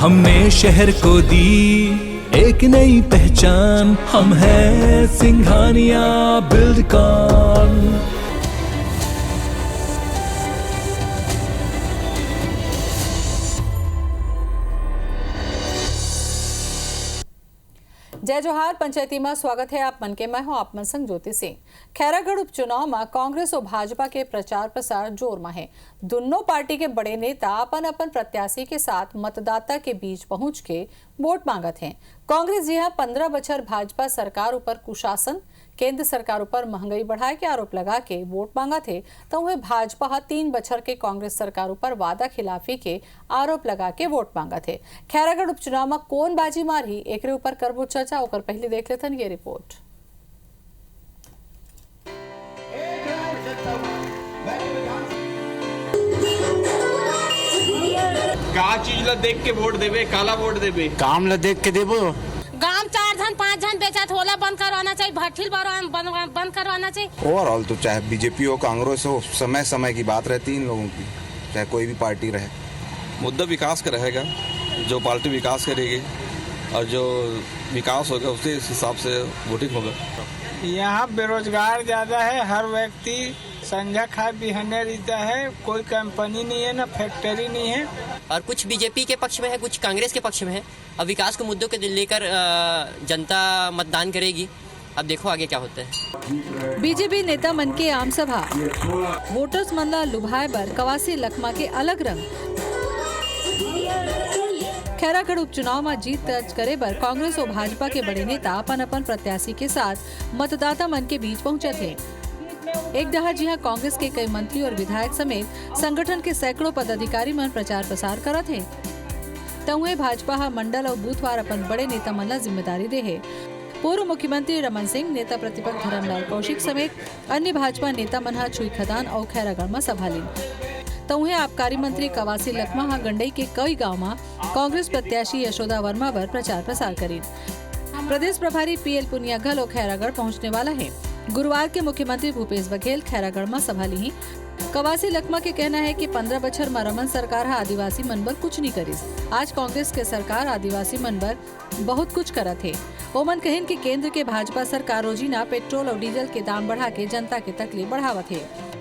हमने शहर को दी एक नई पहचान, हम हैं सिंघानिया बिल्डकॉन। जय जोहार, पंचायती में स्वागत है आप मन के। मैं हूं आप मन संग ज्योति सिंह। खैरागढ़ उपचुनाव में कांग्रेस और भाजपा के प्रचार प्रसार जोर में है। दोनों पार्टी के बड़े नेता अपन अपन प्रत्याशी के साथ मतदाता के बीच पहुंच के वोट मांगत हैं। कांग्रेस जी 15 बछर भाजपा सरकार ऊपर कुशासन, केंद्र सरकार ऊपर महंगाई बढ़ाए के आरोप लगा के वोट मांगा थे, तो वह भाजपा 3 बछर के कांग्रेस सरकार ऊपर वादा खिलाफी के आरोप लगा के वोट मांगा थे। खैरागढ़ उपचुनाव में कौन बाजी मारी, एक ऊपर करबो चर्चा। ओकर पहले देख लेथन ये रिपोर्ट। का चीज ला देख के वोट देवे, काला वोट देवे, काम ला देख के देवो। गांव 4 जन 5 जन बेचत होला बंद करवाना चाहिए, भट्ठिल बंद करवाना चाहिए। ओवरऑल तो चाहे बीजेपी हो कांग्रेस हो, समय समय की बात रहती है इन लोगों की, चाहे कोई भी पार्टी रहे। मुद्दा विकास का रहेगा, जो पार्टी विकास करेगी और जो विकास होगा उसी हिसाब से वोटिंग होगा। यहाँ बेरोजगार ज्यादा है, हर व्यक्ति संझा खा बिहने रहता है, कोई कंपनी नहीं है, ना फैक्ट्री नहीं है। और कुछ बीजेपी के पक्ष में है, कुछ कांग्रेस के पक्ष में है। अब विकास के मुद्दों के लेकर जनता मतदान करेगी। अब देखो आगे क्या होता है। बीजेपी नेता मन के आम सभा, वोटर्स मन ला लुभाए बर कवासी लखमा के अलग रंग। खैरागढ़ उपचुनाव में जीत दर्ज करे बर कांग्रेस और भाजपा के बड़े नेता अपन अपन प्रत्याशी के साथ मतदाता मन के बीच पहुंचे थे। एक दहा जी कांग्रेस के कई मंत्री और विधायक समेत संगठन के सैकड़ों पदाधिकारी मन प्रचार प्रसार करत हैं। तउहे भाजपा मंडल और बूथवार अपन बड़े नेता मन ला जिम्मेदारी दे है। पूर्व मुख्यमंत्री रमन सिंह, नेता प्रतिपक्ष धर्मलाल कौशिक समेत अन्य भाजपा नेता मन छुई खदान और खैरागढ़ में सभा ली। तउहे आबकारी मंत्री कवासी लखमा गंडई के कई गांव में कांग्रेस प्रत्याशी यशोदा वर्मा पर प्रचार प्रसार करी। प्रदेश प्रभारी पीएल पुनियागल और खैरागढ़ पहुंचने वाला है। गुरुवार के मुख्यमंत्री भूपेश बघेल खैरागढ़ में सभा ली। कवासी लखमा के कहना है कि 15 बछर में रमन सरकार आदिवासी मन बर कुछ नहीं करिस। आज कांग्रेस के सरकार आदिवासी मन बर बहुत कुछ करत है। ओमन कहिन कि केंद्र के भाजपा सरकार रोजीना पेट्रोल और डीजल के दाम बढ़ा के जनता के तकलीफ बढ़ावत है।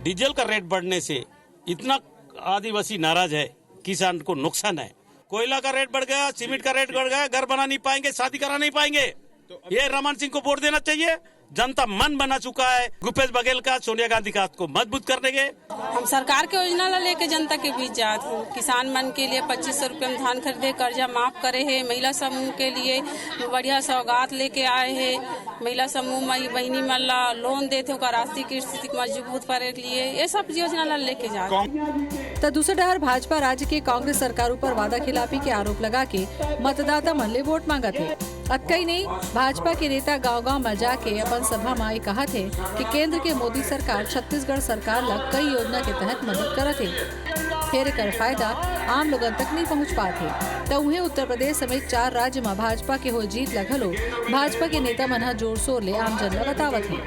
डीजल का रेट बढ़ने से इतना आदिवासी नाराज है, किसान को नुकसान है। कोयला का रेट बढ़ गया, सीमेंट का रेट बढ़ गया, घर बना नहीं पाएंगे, शादी करा नहीं पाएंगे। ये रमन सिंह को वोट देना चाहिए। जनता मन बना चुका है भूपेश बघेल का, सोनिया गांधी का को मजबूत करने के। हम सरकार के योजना ला लेके जनता के बीच जात हूँ। किसान मन के लिए 2500 रुपये में धान खरीदे, कर्जा माफ करे है। महिला समूह के लिए बढ़िया सौगात लेके आए है। महिला समूह में बहनी मन ला लोन देते, आर्थिक स्थिति मजबूत करे के लिए ये सब योजना ला लेके जाते। तो दूसरे डहर भाजपा राज्य के कांग्रेस सरकार पर वादा खिलाफी के आरोप लगा के मतदाता मन ले वोट मांगा थे। अतकई नहीं, भाजपा के नेता गांव-गांव में जाके अपन सभा में कहा थे कि केंद्र के मोदी सरकार छत्तीसगढ़ सरकार ला कई योजना के तहत मदद करत है, फिर कर फायदा आम लोगन तक नहीं पहुंच पाते। तो उन्हें उत्तर प्रदेश समेत 4 राज्य में भाजपा के हो जीत लगलो भाजपा के नेता मन जोर शोर ले आम जन ला बतावत है।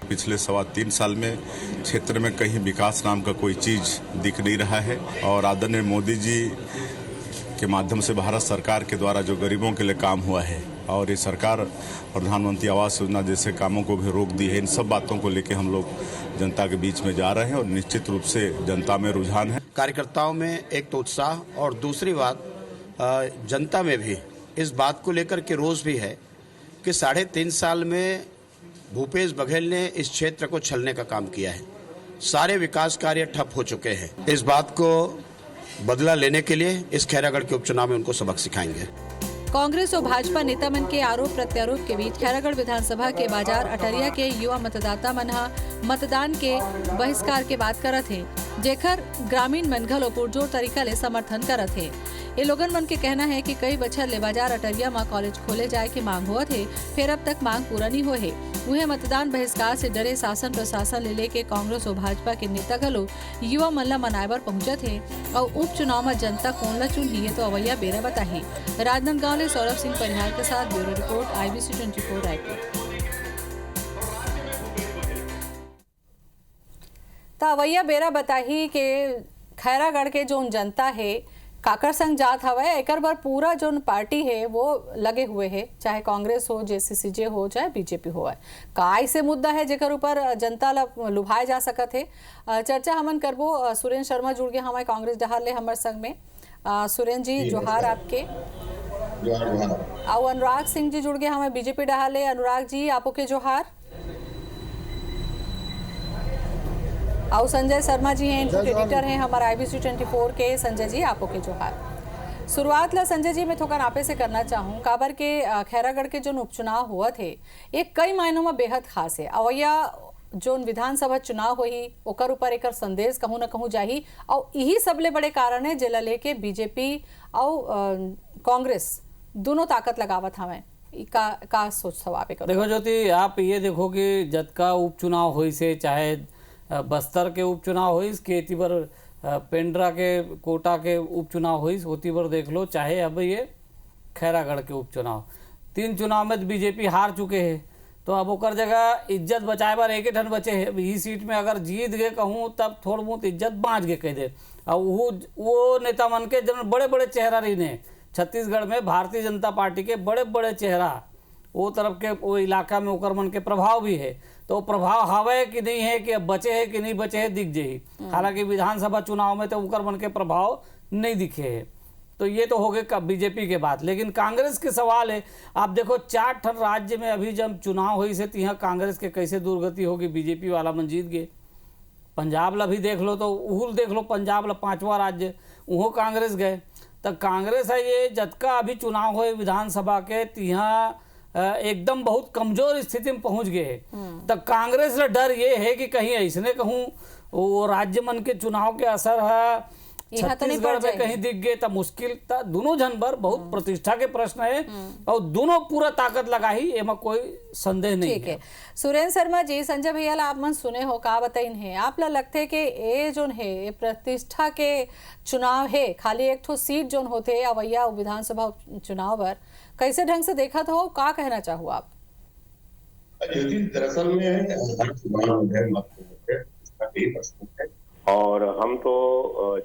पिछले 3.25 साल में क्षेत्र में कहीं विकास नाम का कोई चीज दिख नहीं रहा है और आदरणीय मोदी जी के माध्यम से भारत सरकार के द्वारा जो गरीबों के लिए काम हुआ है और ये सरकार प्रधानमंत्री आवास योजना जैसे कामों को भी रोक दी है, इन सब बातों को लेकर हम लोग जनता के बीच में जा रहे हैं और निश्चित रूप से जनता में रुझान है। कार्यकर्ताओं में एक तो उत्साह और दूसरी बात जनता में भी इस बात को लेकर के रोष भी है कि 3.5 साल में भूपेश बघेल ने इस क्षेत्र को छलने का काम किया है। सारे विकास कार्य ठप हो चुके हैं। इस बात को बदला लेने के लिए इस खैरागढ़ के उपचुनाव में उनको सबक सिखाएंगे। कांग्रेस और भाजपा नेता मन के आरोप प्रत्यारोप के बीच खैरागढ़ विधानसभा के बाजार अटरिया के युवा मतदाता मन मतदान के बहिष्कार के बात करत है, जेकर ग्रामीण मन घलो पुरजोर तरीका ले समर्थन करत है। ये लोगन मन के कहना है कि कई बछर ले बाजार अटरिया में कॉलेज खोले जाए के मांग हुआ थे, फिर अब तक मांग पूरा नहीं हुए है। उन्हें मतदान बहिष्कार से डरे शासन प्रशासन ले लेके कांग्रेस और भाजपा के नेता घलो युवा मन ला मनाए बर पहुंचत है और उपचुनाव में जनता कौन ला चुनी है तो अवैया बेरा बताही। राजनांदगांव ले सौरभ सिंह परिहार के साथ ब्यूरो रिपोर्ट IBC 24 रायपुर। तो अवैया बेरा बताही के खैरागढ़ के जो जनता है काकर संग जात हवे एकर बर पूरा जो पार्टी है वो लगे हुए है, चाहे कांग्रेस हो, जेसीसीजे हो, चाहे बीजेपी हो। का ऐसे मुद्दा है जेकर ऊपर जनता ला लुभाए जा सकत है। चर्चा हमन करबो। सुरेंद्र शर्मा जुड़ गए हमारे कांग्रेस डहार ले हमर संग में। सुरेंद्र जी जोहार आपके। और अनुराग सिंह जी जुड़ गए हमारे बीजेपी डहार ले। अनुराग जी आपो के जोहार। और संजय शर्मा जी हैं, इनपुट एडिटर हैं हमारा IBC 24 के। संजय जी आपो के जोहार। शुरुआत ला संजय जी मैं थोड़ा आपे से करना चाहूँ काबर के खैरागढ़ के जो उपचुनाव हुआ थे एक कई मायनों में बेहद खास है। अवैया जो विधानसभा चुनाव हुई ओकर ऊपर एक संदेश कहूँ न कहूँ जाही और यही सबले बड़े कारण है जिला लेके बीजेपी और कांग्रेस दोनों ताकत लगावत हमें। का सोच था आप? देखो ज्योति, आप ये देखो कि जतका उपचुनाव हुई से, चाहे बस्तर के उपचुनाव हुई के तीबर पेंड्रा के कोटा के उपचुनाव हुई होती बर देख लो, चाहे अब ये खैरागढ़ के उपचुनाव, 3 चुनाव में बीजेपी हार चुके हैं। तो अब ओकर जगह इज्जत बचाए बार एक ठन बचे है। ई सीट में अगर जीत गए कहूँ तब थोड़ बहुत इज्जत बाँच गए कह दे। और वो नेता मन के जन बड़े बड़े चेहरा रही ने छत्तीसगढ़ में भारतीय जनता पार्टी के बड़े बड़े चेहरा वो तरफ के वो इलाका में ओकर मन के प्रभाव भी है। तो प्रभाव हवे कि नहीं है कि अब बचे है कि नहीं बचे है दिख जाही। हालांकि विधानसभा चुनाव में तो ओकर मन के प्रभाव नहीं दिखे है। तो ये तो हो गए बीजेपी के बात। लेकिन कांग्रेस के सवाल है, आप देखो 4 ठन राज्य में अभी जब चुनाव हुई से यहाँ कांग्रेस के कैसे दुर्गति होगी। बीजेपी वाला मन जीत गए। पंजाब ला भी देख लो तो उहुल देख लो, पंजाब ला 5वां राज्य उहो कांग्रेस गए। तो कांग्रेस है ये जतका अभी चुनाव हुए विधानसभा के तिहा एकदम बहुत कमजोर स्थिति में पहुंच गए। तो कांग्रेस का डर ये है कि कहीं ऐसने कहूँ वो राज्य मन के चुनाव के असर है छत्तीसगढ़ में कहीं दिख गए तो मुश्किल था। दोनों जन पर बहुत प्रतिष्ठा के प्रश्न है और दोनों पूरा ताकत लगाई, एमा कोई संदेह नहीं है। सुरेंद्र शर्मा जी, संजय भैया आप मन सुने हो का बताइन है आप ला लगते है कि ये जो है प्रतिष्ठा के चुनाव है, खाली एक ठो सीट जो होते अवैया विधानसभा चुनाव पर कैसे ढंग से देखा था, का कहना चाहो आप? दरअसल में हर चुनाव है और हम तो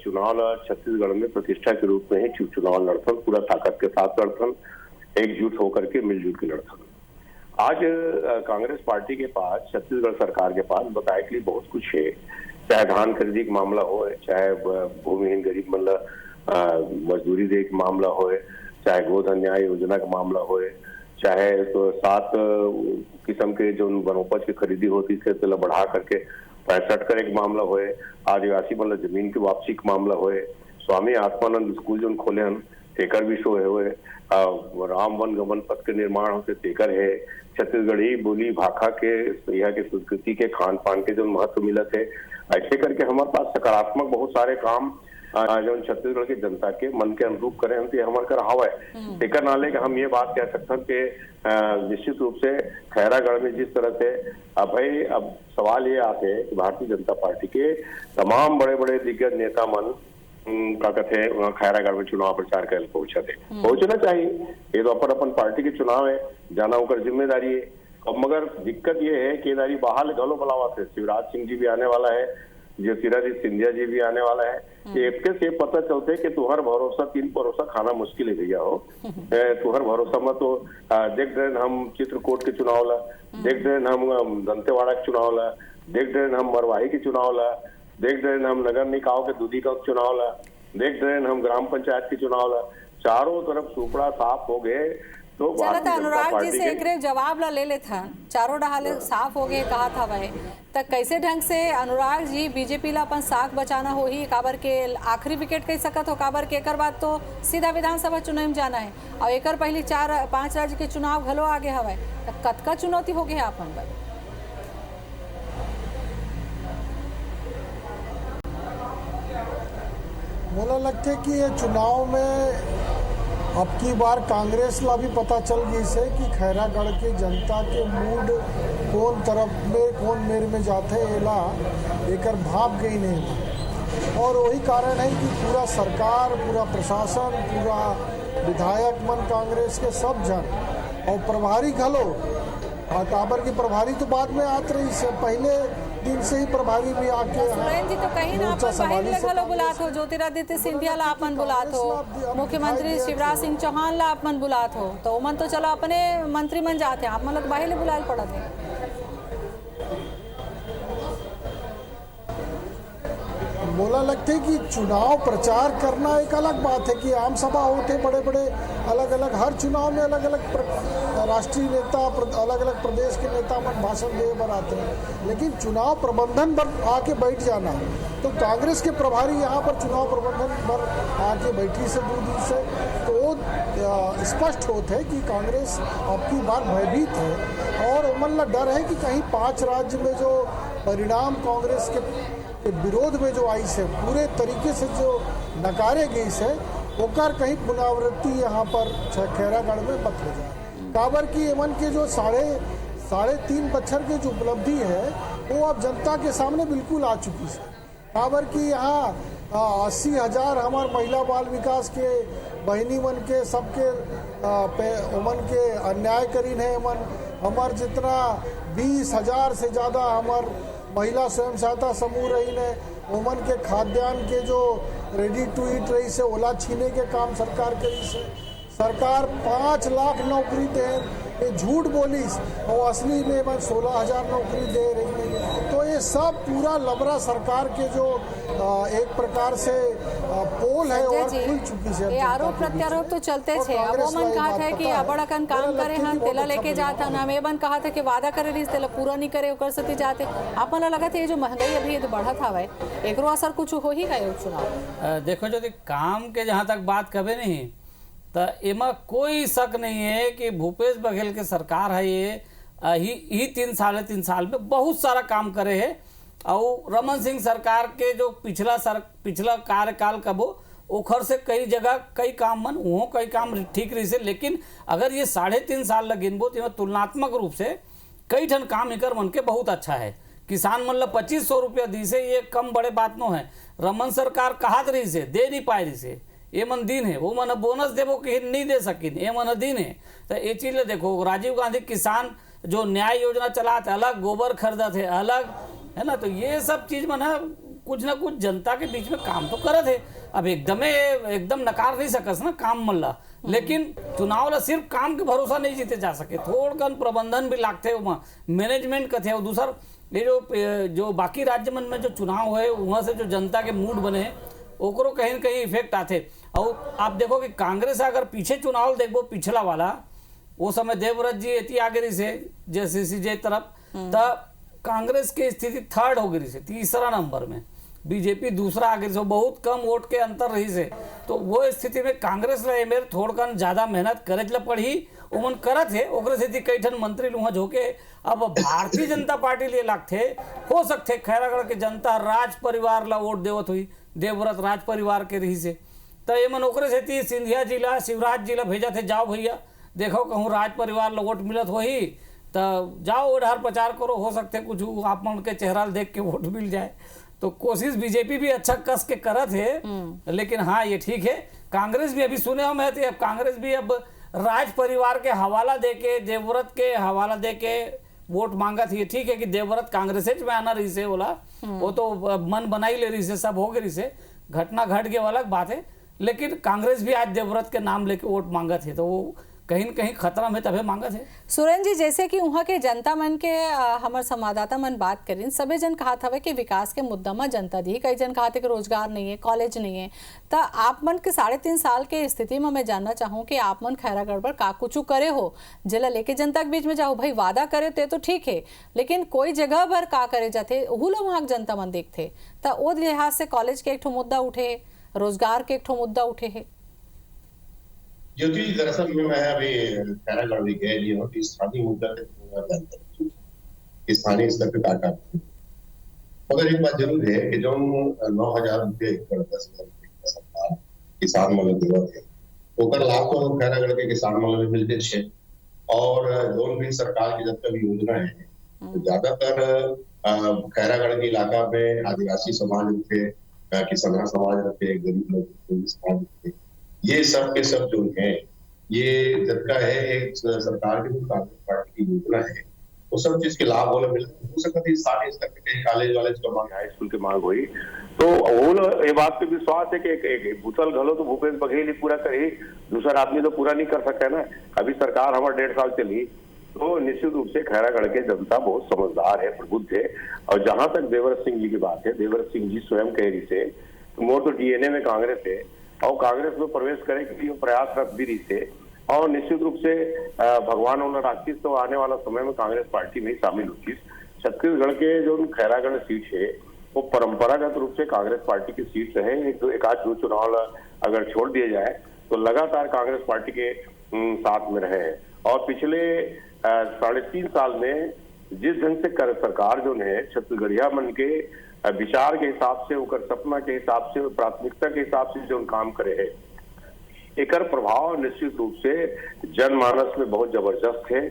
चुनाव छत्तीसगढ़ में प्रतिष्ठा के रूप में ही चुनाव लड़थन, पूरा ताकत के साथ लड़थन, एकजुट होकर के मिलजुल के लड़थन। आज कांग्रेस पार्टी के पास, छत्तीसगढ़ सरकार के पास बताए के लिए बहुत कुछ है। चाहे धान खरीदी का मामला हो, चाहे भूमिहीन गरीब मतलब मजदूरी दे का मामला हो, चाहे गोधन न्याय योजना का मामला हो, चाहे तो 7 किस्म के जो वनोपज की खरीदी होती थे तो बढ़ा करके 65 का एक मामला होए, आदिवासी मतलब जमीन की वापसी का मामला होए, स्वामी आत्मानंद स्कूल जो खोले हैं तेकर भी शो है, राम वन गमन पथ के निर्माण होते तेकर है, छत्तीसगढ़ी बोली भाखा के यहाँ के संस्कृति के खान पान के जो महत्व मिला थे। ऐसे करके हमारे पास सकारात्मक बहुत सारे काम जो छत्तीसगढ़ की जनता के मन के अनुरूप करें हम तो हमारे कर हवा है। तेकर नाले के हम ये बात कह सकते हैं कि निश्चित रूप से खैरागढ़ में जिस तरह से भाई अब सवाल ये आते हैं कि भारतीय जनता पार्टी के तमाम बड़े बड़े दिग्गज नेता मन का कहते हैं खैरागढ़ में चुनाव प्रचार कर पहुंचना चाहिए। ये तो अपन पार्टी के चुनाव है, जाना उनकर जिम्मेदारी है। अब मगर दिक्कत ये है कि बाहर घलो बुलावा थे, शिवराज सिंह जी भी आने वाला है, ज्योतिरादित्य सिंधिया जी भी आने वाला है। इसके से पता चलते कि तुहर भरोसा 3 भरोसा खाना मुश्किल है भैया हो। तुहर भरोसा में तो देख रहे हम चित्रकूट के चुनाव ला, देख रहे हम दंतेवाड़ा के चुनाव ला, देख रहे हम मरवाही के चुनाव ला, देख रहे हम नगर निकाय के दूधी का चुनाव ला, देख रहे हम ग्राम पंचायत के चुनाव ला। चारों तरफ सुपड़ा साफ हो गए। तो अनुराग जी से एक जवाब ला ले लेता, चारों डहाले साफ हो गए कहा था वह, तक कैसे ढंग से अनुराग जी बीजेपी ला अपन साख बचाना हो ही काबर के आखिरी विकेट कह सकत हो, काबर के एकर बाद तो सीधा विधानसभा चुनाव में जाना है और एकर पहले 4-5 राज्य के चुनाव घलो आगे हवा, कतका चुनौती हो गया अपन पर? मोला लगता है कि ये चुनाव में अब की बार कांग्रेस ला भी पता चल गई से कि खैरागढ़ के जनता के मूड कौन तरफ में कौन मेर में जाते एला एकर भाप गई नहीं। और वही कारण है कि पूरा सरकार, पूरा प्रशासन, पूरा विधायक मन कांग्रेस के सब जन और प्रभारी घलो, और काबर की प्रभारी तो बाद में आत रही से, पहले दिन से ही प्रभारी भी आके सुरेंद्र जी तो कहीं ना अपन बाहिर लेखा बुलात हो, ज्योतिरादित्य सिंधिया ला अपन बुलात हो, मुख्यमंत्री शिवराज सिंह चौहान ला अपन बुलात हो, तो उमन तो चलो अपने मंत्री मन जाते हैं, आप मतलब बाहिर बुलाए पड़त है। बोला लगते है कि चुनाव प्रचार करना एक अलग बात है कि आम सभा होते बड़े बड़े अलग अलग, हर चुनाव में अलग अलग राष्ट्रीय नेता, अलग अलग प्रदेश के नेता मन भाषण दे बर आते हैं, लेकिन चुनाव प्रबंधन पर आके बैठ जाना, तो कांग्रेस के प्रभारी यहाँ पर चुनाव प्रबंधन पर आके बैठी से 2 दिन से, तो वो स्पष्ट होते है कि कांग्रेस अब की बार भयभीत है और उमन डर है कि कहीं 5 राज्य में जो परिणाम कांग्रेस के विरोध में जो आई से पूरे तरीके से जो नकारे गई से ओकर कहीं पुनरावृत्ति यहाँ पर खैरागढ़ में मत हो जाए। काबर की एमन के जो साढ़े 3 बच्चर की जो उपलब्धि है वो अब जनता के सामने बिल्कुल आ चुकी है। काबर की यहाँ 80,000 हमारे महिला बाल विकास के बहनी मन के सबके उमन के अन्याय करीन है, हमार जितना 20,000 से ज़्यादा हमार महिला स्वयं सहायता समूह रही ने उमन के खाद्यान्न के जो रेडी टू ईट रही से ओला छीने के काम सरकार करी से, सरकार 5 लाख नौकरी दे, ये झूठ बोली और असली में 16,000 नौकरी दे रही है। तो ये सब पूरा लबरा सरकार के जो एक प्रकार से पोल है और खुल चुकी है। ये आरोप प्रत्यारोप तो चलते थे, अब वो मन कहा था कि बड़ाकन काम करे हम तेला लेके जाता ना, मैं बन कहा था कि वादा करे रही तेला पूरा नहीं करे ओकर सती जाते, आप मन लगा था ये जो महंगाई अभी ये तो बढ़त हवे एकरो असर कुछ हो ही गए चुनाव। देखो जो काम के जहाँ तक बात कभी नहीं तो एमा कोई शक नहीं है कि भूपेश बघेल के सरकार है ये ही 3 साल में बहुत सारा काम करे है, और रमन सिंह सरकार के जो पिछला कार्यकाल कबो ओखर से कई जगह कई काम मन वो कई काम ठीक रही से, लेकिन अगर ये 3.5 साल लगिनबो तो तुलनात्मक रूप से कई ठन काम एकर मन के बहुत अच्छा है। किसान मन ला 2500 रुपया दी से ये कम बड़े बात नो है, रमन सरकार कहत रही से दे नहीं पाए रही से, ये मन दिन है वो मन बोनस देवो कि नहीं दे सकिन, ये मन दिन है। तो ये चीज देखो राजीव गांधी किसान जो न्याय योजना चलाते अलग, गोबर खरीदत है अलग, है ना, तो ये सब चीज मन कुछ ना कुछ जनता के बीच में काम तो करत है। अब एकदम नकार नहीं सकस ना काम मन ला, लेकिन चुनाव ला सिर्फ काम के भरोसा नहीं जीते जा सके, थोड़कन प्रबंधन भी लागते, मैनेजमेंट कथे। और दूसर ये जो बाकी राज्य मन में जो चुनाव है वहाँ से जो जनता के मूड बने ओकरो कहीं न कहीं इफेक्ट आते। और आप देखो कि कांग्रेस अगर पीछे चुनाव देखो पिछला वाला वो समय देवव्रत जी इतनी आगे रही से जे तरफ, तब कांग्रेस की स्थिति 3rd हो गई से 3रा नंबर में, बीजेपी 2रा आगे से, बहुत कम वोट के अंतर रही से। तो वो स्थिति में कांग्रेस ला मेरे थोड़कन ज्यादा मेहनत करे ला पड़ी, उमन करत है ओकरे से कई ठन मंत्री लुहा झोंके। अब भारतीय जनता पार्टी लिए लगते हो सकते खैरागढ़ के जनता राज परिवार ला वोट देवत हुई, देवव्रत राज परिवार के रही से, तो ये मन ओकरे से सिंधिया जिला शिवराज जिला भेजा थे, जाओ भैया देखो कहूँ राज परिवार ला वोट मिलत हो ही तो जाओ ओढ़ार प्रचार करो, हो सकते कुछ आप मन के चेहरा देख के वोट मिल जाए। तो कोशिश बीजेपी भी अच्छा कस के करत है, लेकिन हाँ ये ठीक है कांग्रेस भी अभी सुने हम है तो अब कांग्रेस भी अब राज परिवार के हवाला दे के देवव्रत के हवाला दे के वोट मांगा थी। ठीक है कि देवव्रत कांग्रेस में आना रही से बोला, वो तो मन बनाई ले रही से, सब हो गई से, घटना घट गई अलग बात है, लेकिन कांग्रेस भी आज देवव्रत के नाम लेके वोट मांगा थे, तो वो कहीं न कहीं खतरा में तभी मांगा थे। सुरेंद्र जी जैसे कि वहाँ के जनता मन के हमारे संवाददाता मन बात करें, सभी जन कहा था कि विकास के मुद्दा में जनता दी, कई जन कहा थे कि रोजगार नहीं है, कॉलेज नहीं है। तो आप मन के 3.5 साल के स्थिति में मैं जानना चाहूँ कि आप मन खैरागढ़ पर का कुछ करे हो जिला लेके जनता के बीच में जाओ, भाई वादा करे तो ठीक है, लेकिन कोई जगह पर का करे जाते वो लोग वहाँ जनता मन देखते, तो वो लिहाज से कॉलेज के एक ठो मुद्दा उठे, रोजगार के एक ठो मुद्दा उठे है। ज्योति दरअसल में मैं अभी खैरागढ़ भी गए जी हूँ, स्थानीय मुद्दा स्थानीय स्तर पे काटा, मगर एक बात जरूर है कि जो 9,000 रुपये 10,000 रुपये सरकार किसान मन देवत है ओकर लाभ तो खैरागढ़ के किसान मन में मिलते छे। और जोन भी सरकार की जब तक योजना है तो ज्यादातर खैरागढ़ के इलाका में आदिवासी समाज रखे, किसान समाज रखे, गरीब लोग समाज रखे, ये सब के सब जो है ये जब का है एक सरकार की जो कांग्रेस पार्टी की योजना है वो सब चीज के लाभ वाले मिलते हो सकता है 60 तक के कॉलेज वाले जो मांग हाई स्कूल की मांग हुई तो वो ये बात पे विश्वास है कि एक भूतल घलो तो भूपेश बघेल ही पूरा करे, दूसरा आदमी तो पूरा नहीं कर सकता है ना। अभी सरकार हमारे 1.5 साल चली तो निश्चित रूप से खैरागढ़ के जनता बहुत समझदार है, प्रबुद्ध है। और जहां तक देवव्रत सिंह जी की बात है, देवव्रत सिंह जी स्वयं कह रही से मोर तो डीएनए में कांग्रेस है और कांग्रेस में प्रवेश करे के लिए प्रयासरत भी रही से और निश्चित रूप से भगवान उन्हें राखी तो आने वाला समय में कांग्रेस पार्टी में शामिल होगी। छत्तीसगढ़ के जो खैरागढ़ सीट है वो परंपरागत रूप से कांग्रेस पार्टी की सीट रहे। एक आध दो चुनाव अगर छोड़ दिए जाए तो लगातार कांग्रेस पार्टी के साथ में रहे हैं। और पिछले 3.5 साल में जिस ढंग से सरकार जो है छत्तीसगढ़िया मन के विचार के हिसाब से, उनका सपना के हिसाब से, प्राथमिकता के हिसाब से जो काम करे है, एक प्रभाव निश्चित रूप से जनमानस में बहुत जबरदस्त है।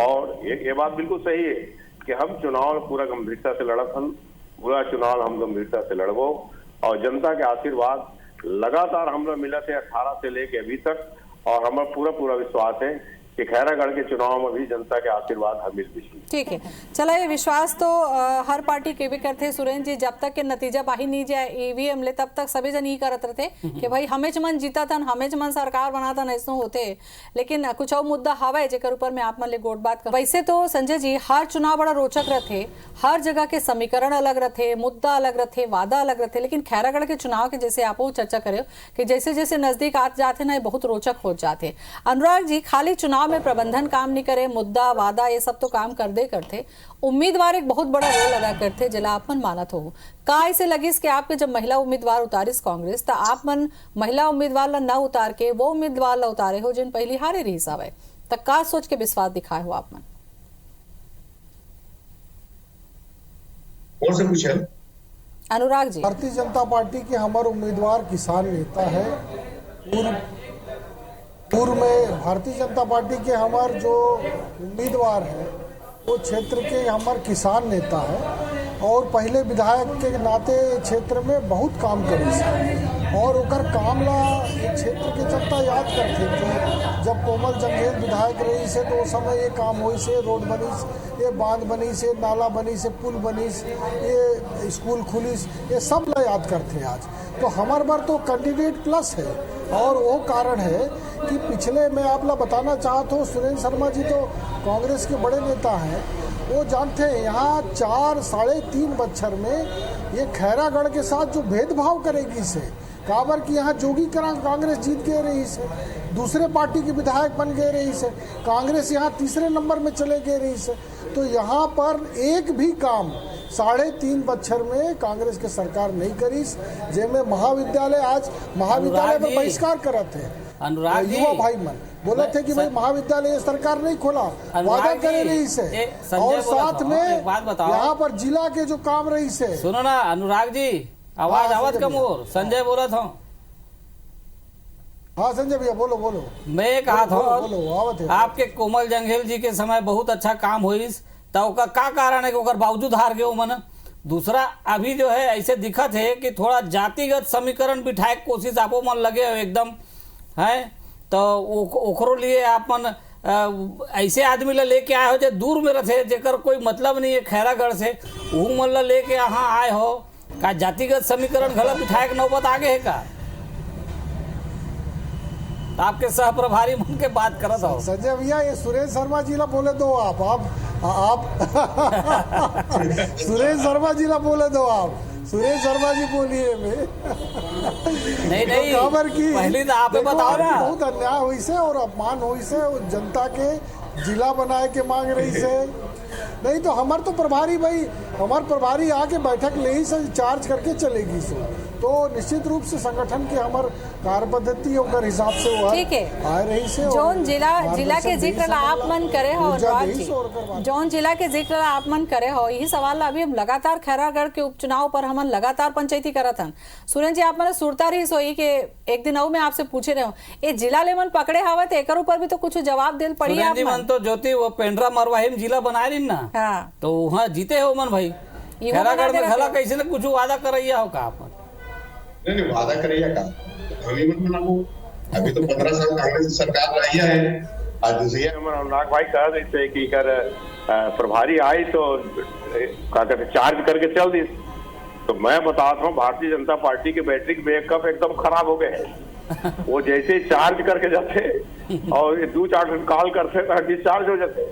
और ये बात बिल्कुल सही है कि हम चुनाव पूरा गंभीरता से लड़त हम, पूरा चुनाव हम गंभीरता से लड़बो और जनता के आशीर्वाद लगातार हम लोग मिला थे 18 से लेके अभी तक। और हमारा पूरा विश्वास है कि खैरागढ़ के चुनाव में भी जनता के आशीर्वाद हमें भी। ठीक है, चला ये विश्वास तो हर पार्टी के भी करते सुरेंद्र जी, जब तक के नतीजा बाही नहीं जाए ईवीएम ले तब तक सभी जन ही करत रहते कि भाई हमें मन जीता था, हमें मन सरकार बना था, ऐसा होते। लेकिन कुछ और मुद्दा हवा है जेकर ऊपर में आप मन ले गोट बात कर। वैसे तो संजय जी हर चुनाव बड़ा रोचक रहते, हर जगह के समीकरण अलग रहते, मुद्दा अलग रहते, वादा अलग रहते। लेकिन खैरागढ़ के चुनाव के जैसे आप चर्चा करे कि जैसे जैसे नजदीक आते जाते ना बहुत रोचक हो जाते। अनुराग जी, खाली चुनाव में प्रबंधन काम नहीं करे, मुद्दा वादा ये सब तो काम कर दे करते, उम्मीदवार एक बहुत बड़ा रोल अदा करते जिला आप मन मानत हो। का ऐसे लगिस कि आपके जब महिला उम्मीदवार उतारिस कांग्रेस तो आप मन महिला उम्मीदवार ला न उतार के वो उम्मीदवार ला उतारे हो जिन पहली हारे रही सावे, तो का सोच के विश्वास दिखाए हो आप मन? और से पूछे अनुराग जी। भारतीय जनता पार्टी के हमारे उम्मीदवार किसान नेता है। पूर्व में भारतीय जनता पार्टी के हमारे जो उम्मीदवार है वो क्षेत्र के हमारे किसान नेता है और पहले विधायक के नाते क्षेत्र में बहुत काम करी से और ओकर काम ला क्षेत्र के जनता याद करते थे। जब कोमल जंगेल विधायक रही से तो उस समय ये काम हुई से, रोड बनी से, ये बांध बनी से, नाला बनी से, पुल बनी से, ये स्कूल खुली से, ये सब ला याद करते हैं आज। तो हमारे बार तो कैंडिडेट प्लस है और वो कारण है कि पिछले मैं आप ला बताना चाहता हूँ, सुरेंद्र शर्मा जी तो कांग्रेस के बड़े नेता हैं, वो जानते हैं यहाँ 4-3.5 बच्चर में ये खैरागढ़ के साथ जो भेदभाव करेगी से काबर की यहाँ जोगी कांग्रेस जीत गए रही से, दूसरे पार्टी के विधायक बन गए रही से, कांग्रेस यहाँ तीसरे नंबर में चले गए रही से। तो यहाँ पर एक भी काम 3.5 बच्चर में कांग्रेस के सरकार नहीं करी, जिसमें महाविद्यालय आज महाविद्यालय में बहिष्कार करते हैं। अनुराग युवा भाई मन बोले थे कि भाई महाविद्यालय सरकार नहीं खोला, वादा करे रही से और साथ में यहाँ पर जिला के जो काम रही से। सुनो ना अनुराग जी, आवाज आवत कम और संजय बोला था। हाँ संजय भैया बोलो बोलो। मैं कहा था आपके कोमल जंगेल जी के समय बहुत अच्छा काम हुई, तो का कारण है कि ओकर बावजूद हार गए मन। दूसरा अभी जो है ऐसे दिखत है कि थोड़ा जातिगत समीकरण बिठाए कोशिश आपो मन लगे हो एकदम है, तो ओकरो लिए आप मन ऐसे आदमी ला लेके आए हो जो दूर में रहे, जेकर कोई मतलब नहीं है खैरागढ़ से, वो मन ला लेके यहाँ आए हो। का जातिगत समीकरण गलत बिठाए नौबत आगे है का? आपके सह प्रभारी मन के बात करत हो संजय भैया, ये सुरेश शर्मा जी ला बोले दो आप सुरेश शर्मा जी ला बोले दो आप, सुरेश शर्मा जी बोलिए में नहीं खबर की पहले तो आप बताओ ना। बहुत अन्याय हुई से और अपमान हुई से, जनता के जिला बनाए के मांग रही से। नहीं तो हमार तो प्रभारी भाई, हमार प्रभारी आके बैठक ले ही से चार्ज करके चलेगी सो, तो निश्चित रूप से संगठन के हमार कार्य पद्धति और हिसाब से वो ठीक है। आ रही से जौन जिला के जिक्र आप मन करे हो, जौन जिला के जिक्र आप मन करे हो, यही सवाल अभी हम लगातार खैरागढ़ के उपचुनाव पर हम लगातार पंचायती करत हन। सुरेंद्र जी आप मैंने सुरता रही सोई के एक दिन और मैं आपसे पूछे रहे हो ये जिला ले मन पकड़े हवा तो एक ऊपर भी तो कुछ जवाब दिल पड़ी आप मन। तो ज्योति वो पेंड्रा मरवाही में जिला बनाए रही ना, हाँ। तो वहाँ जीते हो मन भाई। खैरागढ़ में भला कैसे न कुछ वादा करैया हो का आप? नहीं वादा करैया का हम ही मत बनाबो। अभी तो 15 साल कांग्रेस सरकार रही है। आज दूसरी हमारा अनुराग भाई कह देते कि कर प्रभारी आई तो क्या कहते चार्ज करके चल दी। तो मैं बताता हूँ भारतीय जनता पार्टी के बैटरी के बैकअप एकदम खराब हो गए हैं। वो जैसे ही चार्ज करके जाते और 2-4 कॉल करते तो डिस्चार्ज हो जाते।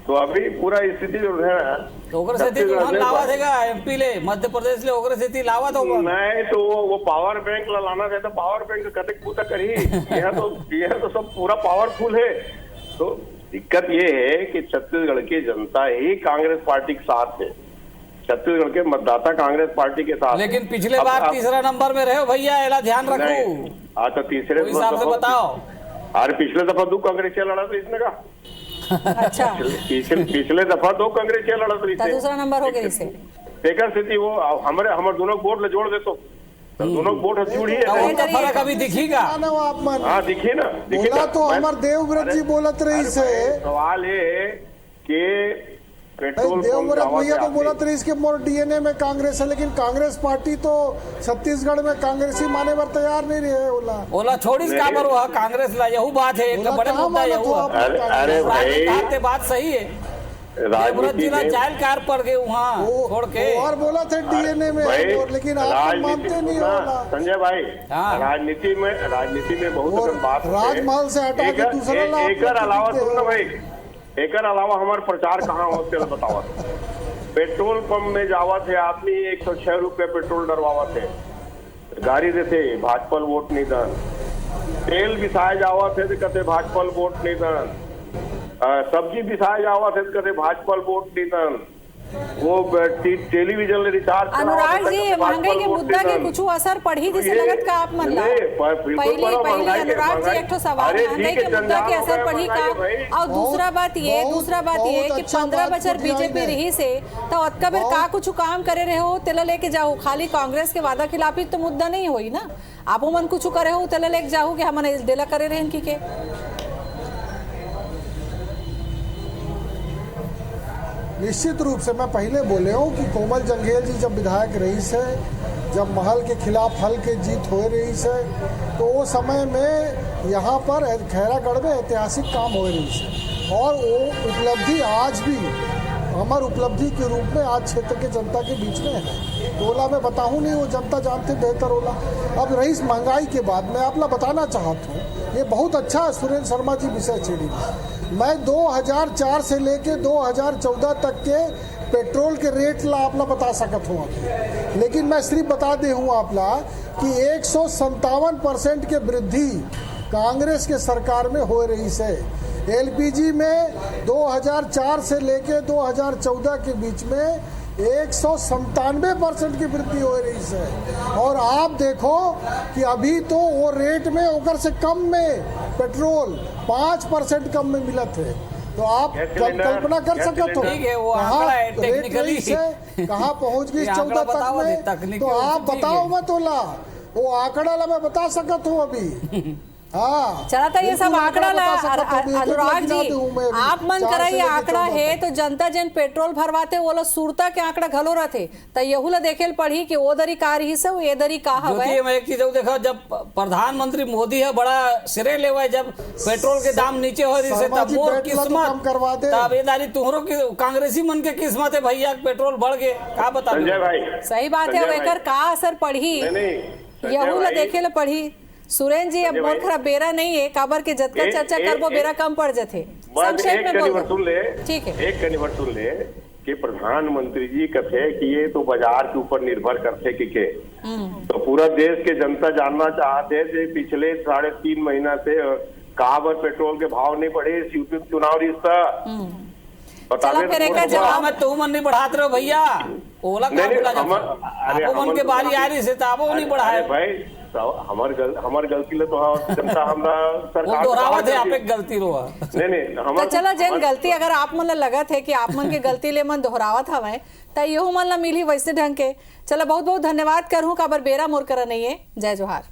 तो अभी पूरा स्थिति जो है एमपी ले मध्य प्रदेश ले ओकरे स्थिति लावा तो नहीं तो वो पावर बैंक लाना था, तो पावर बैंक कतक पूता करी। यह तो सब पूरा पावरफुल है। तो दिक्कत ये है कि छत्तीसगढ़ की जनता ही कांग्रेस पार्टी के साथ है, छत्तीसगढ़ के मतदाता कांग्रेस पार्टी के साथ। लेकिन पिछले बार तीसरा नंबर में रहे हो भैया, एला ध्यान रखो। हाँ तो तीसरे हिसाब से बताओ। अरे पिछले दफा 2 कांग्रेस लड़ा तो इसने का अच्छा पिछले दफा 2 कांग्रेस लड़ा तो इसने दूसरा नंबर हो गया इसे। देखा स्थिति वो हमारे दोनों वोट ले जोड़ दे तो दोनों वोट जुड़ी है। फर्क अभी दिखेगा। हाँ दिखे ना, बोला तो हमारे देवव्रत जी बोलत रही से। सवाल ये है कि पेट्रोल देवव्रत भैया तो बोलत रही इसके मोर डीएनए में कांग्रेस है, लेकिन कांग्रेस पार्टी तो छत्तीसगढ़ में कांग्रेसी माने पर तैयार नहीं रहे। ओला छोड़ी का पर वो कांग्रेस ला यही बात है, एक बड़े मुद्दा यही हुआ। अरे भाई बात सही है, राजनीति में जायल कार पड़ गए वहाँ छोड़ के और बोला थे डीएनए में, लेकिन आप मानते नहीं हो संजय भाई। राजनीति में बहुत बात राजमहल से हटा के दूसरा एक अलावा सुन ना भाई, एक अलावा हमारे प्रचार कहाँ होते बतावा। पेट्रोल पंप में जावा थे आदमी 106 रुपये पेट्रोल डरवावा थे, गाड़ी देते भाजपा वोट नहीं दन। तेल बिसाए जावा थे तो कहते भाजपा वोट नहीं दन। सब्जी बिसाए जावा थे तो कहते भाजपा वोट नहीं दन। वो टेलीविजन रिचार्ज अनुराग जी महंगाई के मुद्दा के कुछ असर पड़ी जिसे लगत का आप मन ला पहले अनुराग जी एक तो सवाल महंगाई के मुद्दा के असर पड़ी का। और दूसरा बात ये कि 15 बछर बीजेपी रही से तो अतका बेर का कुछ काम करे रहे हो तेला लेके जाओ। खाली कांग्रेस के वादा खिलाफी तो मुद्दा नहीं हुई ना, आप मन कुछ करे हो तेला लेके जाओ कि हमने डेला करे रहे इनकी के। निश्चित रूप से मैं पहले बोले हूँ कि कोमल जंघेल जी जब विधायक रही से, जब महल के खिलाफ हल के जीत हो रही से, तो वो समय में यहाँ पर खैरागढ़ में ऐतिहासिक काम हो रही से। और वो उपलब्धि आज भी अमर उपलब्धि के रूप में आज क्षेत्र के जनता के बीच में है। तो ओला मैं बताऊँ नहीं, वो जनता जानते बेहतर ओला। अब रही महंगाई के बाद मैं आपला बताना चाहता हूँ, ये बहुत अच्छा सुरेंद्र शर्मा जी विषय छेड़ी। मैं 2004 से लेके 2014 तक के पेट्रोल के रेट ला आपला बता सकत हूँ अभी, लेकिन मैं सिर्फ बता दे हूँ आपला कि 157% के वृद्धि कांग्रेस के सरकार में हो रही से। एलपीजी में 2004 से लेके 2014 के बीच में 197% की वृद्धि हो रही है। और आप देखो कि अभी तो वो रेट में ओकर से कम में पेट्रोल 5% कम में मिला थे। तो आप कल्पना कर सकते हो कहाँ पहुँच गई 14 तक में। तो आप बताओ मत ओला, वो आंकड़ा ला मैं बता सकता हूँ अभी। हाँ चला था ये सब आंकड़ा ला। अनुराग जी आप मन कराइए आंकड़ा है तो जनता जन पेट्रोल भरवाते वो लोग सुरता के आंकड़ा घलो रहते तो यहू ला देखे पड़ी कि वो दरी का रही से ये दरी का हवे। मैं एक चीज देखा, जब प्रधानमंत्री मोदी है बड़ा सिरे लेवा, जब पेट्रोल के दाम नीचे हो रही से तब मोर किस्मत तब ये दारी तुहरों की कांग्रेसी मन के किस्मत है भैया, पेट्रोल बढ़ गए का बता। सही बात है, वेकर का असर पड़ी यहू ला देखे ला पड़ी। सुरेंद्र जी अब मोर खरा बेरा नहीं है, काबर के जतका चर्चा करबो बेरा कम पड़ जाते। संक्षेप में बोल सुन ले, ठीक है। एक कनिवर सुन ले कि प्रधानमंत्री जी कहते कि ये तो बाजार के ऊपर निर्भर करते कि तो पूरा देश के जनता जानना चाहते थे पिछले 3.5 महीना से काबर पेट्रोल के भाव नहीं बढ़े, चुनाव रिश्ता बता दे। जवाब तो मन नहीं बढ़ाते रहो भैया, ओला मन के बारी आ रही से तो नहीं बढ़ाए भाई। हमार गलती ले तो जनता हमरा सरकार दोहरावत है, आप एक गलती रो नहीं तो चला जन गलती अगर आप मन लगत है कि आप मन के गलती ले मन दोहरावत हवे तो यहू मन ला मिली वैसे ढंग के। चला बहुत बहुत धन्यवाद करूँ काबर बेरा मोर करा नहीं है। जय जोहार।